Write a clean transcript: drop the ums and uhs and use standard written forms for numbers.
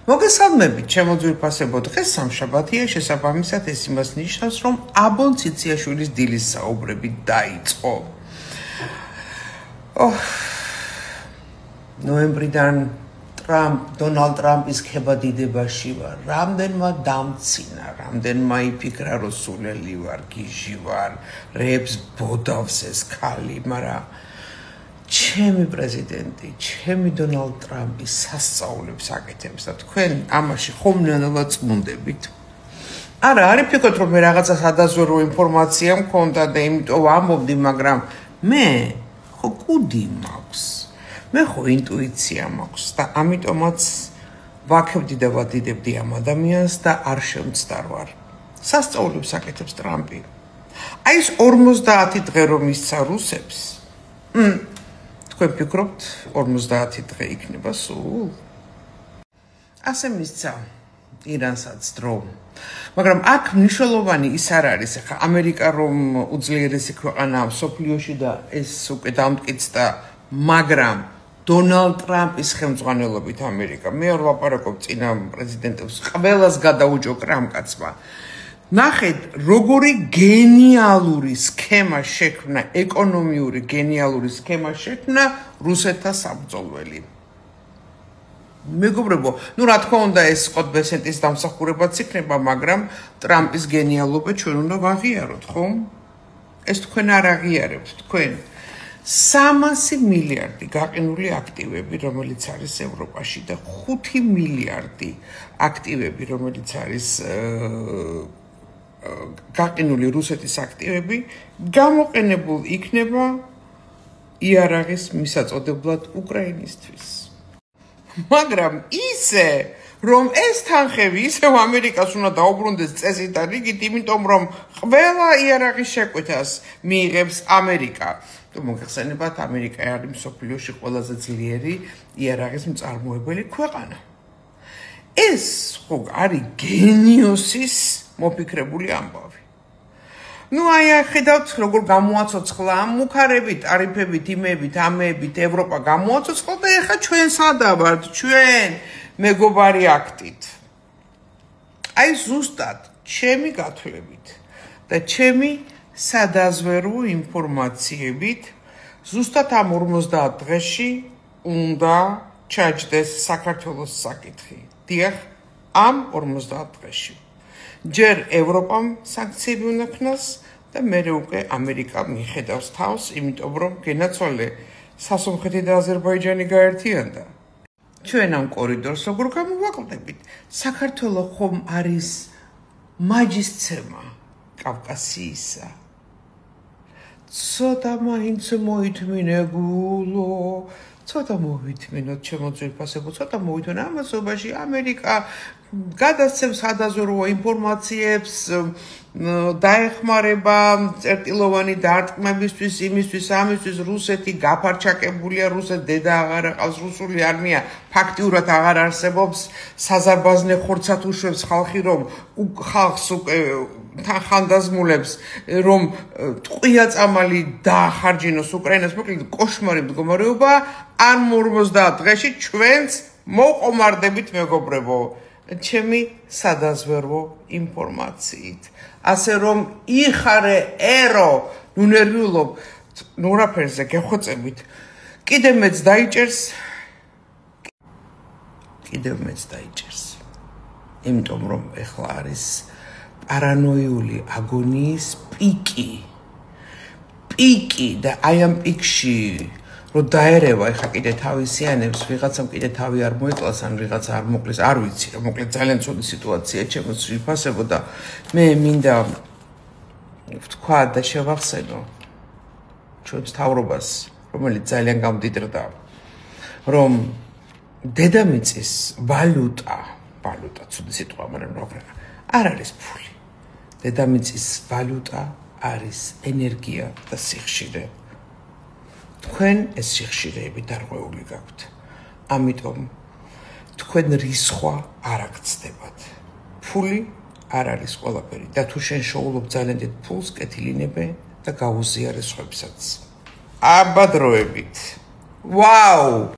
მოგესალმებით, ჩემო ძვირფასებო, დღეს სამშაბათია, შესაბამისად ეს იმას ნიშნავს, რომ აბონ ციციაშვილის დილის საუბრები დაიწყო. ნოემბრიდან დონალდ ტრამპის ქებადიდებაში ვარ, რამდენმა დამცინა, რამდენმა იფიქრა, რომ სულელი ვარ, გიჟი ვარ, რებს ბოდავს ეს ქალი, მაგრამ ჩემი პრეზიდენტი, ჩემი დონალდ ტრამპი სასწაულებს აკეთებს და თქვენ ამაში ხომნანობა წმუნდებით. არა, არ იფიქროთ, რომ მე რაღაცა სადაზვერვო ინფორმაცია მქონდა და იმიტომ ვამბობდი, მაგრამ მე ხო კუდი მაქვს. მე ხო ინტუიცია მაქვს და ამიტომაც ვაქებდი და ვადიდებდი ამ ადამიანს და არ შემცდარ ვარ. სასწაულებს აკეთებს ტრამპი. აი ეს 50 დღე რომ ისცა რუსებს, თქვენ ფიქრობთ 50 დღე იქნება სულ? ასე მისცა ირანსაც დრო. მაგრამ აქ მნიშვნელოვანი ის არ არის, ახლა ამერიკა რომ უძლიერესი ქვეყანაა მსოფლიოში და ეს უკვე დამტკიცდა, მაგრამ დონალდ ტრამპის ხელმძღვანელობით ამერიკა, მე არ ვაპარაკობ წინა პრეზიდენტებს, ყველას გადაუჭოკრა ამ კაცმა. ნახეთ, როგორი გენიალური სქემა შექმნა, ეკონომიური გენიალური სქემა შექმნა რუსეთთა საბრძოლველი. მეგობრებო, რა თქმა უნდა ეს სკოტ-ბესენტის დამსახურებაც იქნება, მაგრამ ტრამპის გენიალობა ჩვენ უნდა ვაღიაროთ, ხო? ეს თქვენ არ აღიარებთ, თქვენ 300 მილიარდი გაყინული აქტივები, რომელიც არის ევროპაში და 5 მილიარდი აქტივები, რომელიც არის გაყინული რუსეთის აქტივები, გამოყენებულ იქნება იარაღის მისაწოდებლად უკრაინისთვის. მაგრამ ისე, რომ ეს თანხები ისევ ამერიკას უნდა დაუბრუნდეს წესით და რიგით, იმიტომ რომ ყველა იარაღის შეკვეთას მიიღებს ამერიკა. მოგეხსენებათ, ამერიკა არის მსოფლიოში ყველაზე ძლიერი იარაღის მწარმოებელი ქვეყანა. ეს ხო არის გენიოსის მოფიქრებული ამბავი. აი ხედავთ, როგორ გამოაცოცხლა ამ მუქარებით, ტარიფებით, იმებით, ამებით ევროპა გამოაცოცხლა და ეხლა ჩვენ სადა ვართ, ჩვენ მეგობარი აქტით. აი ზუსტად ჩემი გათვლებით და ჩემი სადაზვერვო ინფორმაციებით ზუსტად ამ 50 დღეში უნდა ჩაჯდეს საქართველოს საკითხი. დიახ, ამ 50 დღეში. ჯერ ევროპამ სანქციები უნდა ქნას და მერე უკვე ამერიკა მიხედავს თავს, იმიტომ რომ გენაცვალე სასუნხეთი და აზერბაიჯანი გაერთიანდა. ჩვენ ამ კორიდორს როგორ გამოვაკლდებით? საქართველოს ხომ არის მაჯისცემა კავკასიისა. ცოტა მაინც მოითმინე გულო, ცოტა მოვითმინოთ ჩემო ძვირფასებო, ცოტა მოვითმინე ამასობაში ამერიკა გადასცემს სადაზვერვო ინფორმაციებს, დაეხმარება წერტილოვანი დარტყმებისთვის, იმისთვის, ამისთვის, რუსეთი გაფარჩაკებულია, რუსეთ დედა აღარ ყავს, რუსული არმია ფაქტიურად აღარ არსებობს, საზარბაზნე ხორცად უშვებს ხალხი, რომ ხალხს უკვე ხანდაზმულებს, რომ ტყვია წამალი დაახარჯინოს უკრაინას, მოკლედ კოშმარი მდგომარეობა, ამ 50 დღეში ჩვენც მოყომარდებით, მეგობრებო, ჩემი სადაზვერვო ინფორმაციით. ასე რომ იხარე ერო, ნერვიულობ, ნურაფერზე გეხვეწებით, კიდევ მეც დაიჭერს. იმიტომ რომ ეხლა არის პარანოიული აგონიის პიკი და აი ამ პიკში რო დაერევა ეხლა კიდე თავისიანებს, ვიღაცამ კიდე თავი არ მოეკლას, ან ვიღაცა არ მოკლის, არ ვიცი, რა მოკლედ ძალიან ცუდი სიტუაცია ჩემო ძვირფასებო და მე მინდა ვთქვა და შევახსენო ჩვენს მთავრობას, რომელიც ძალიან გამდიდრდა, რომ დედამიწის ვალუტა, ცუდი სიტყვა, მაგრამ არ არის ფული. დედამიწის ვალუტა არის ენერგია და სიხშირე. თქვენ ეს სიხშირეები დარღვეული გაქვთ. ამიტომ თქვენ რისხვა არ აქცდებათ. ფული არ არის ყველაფერი და თუ შენ შოულობ ძალიან დიდ ფულს, კეთილინებე და გაუზიარე სხვებსაც. აბა დროებით. ვაუ!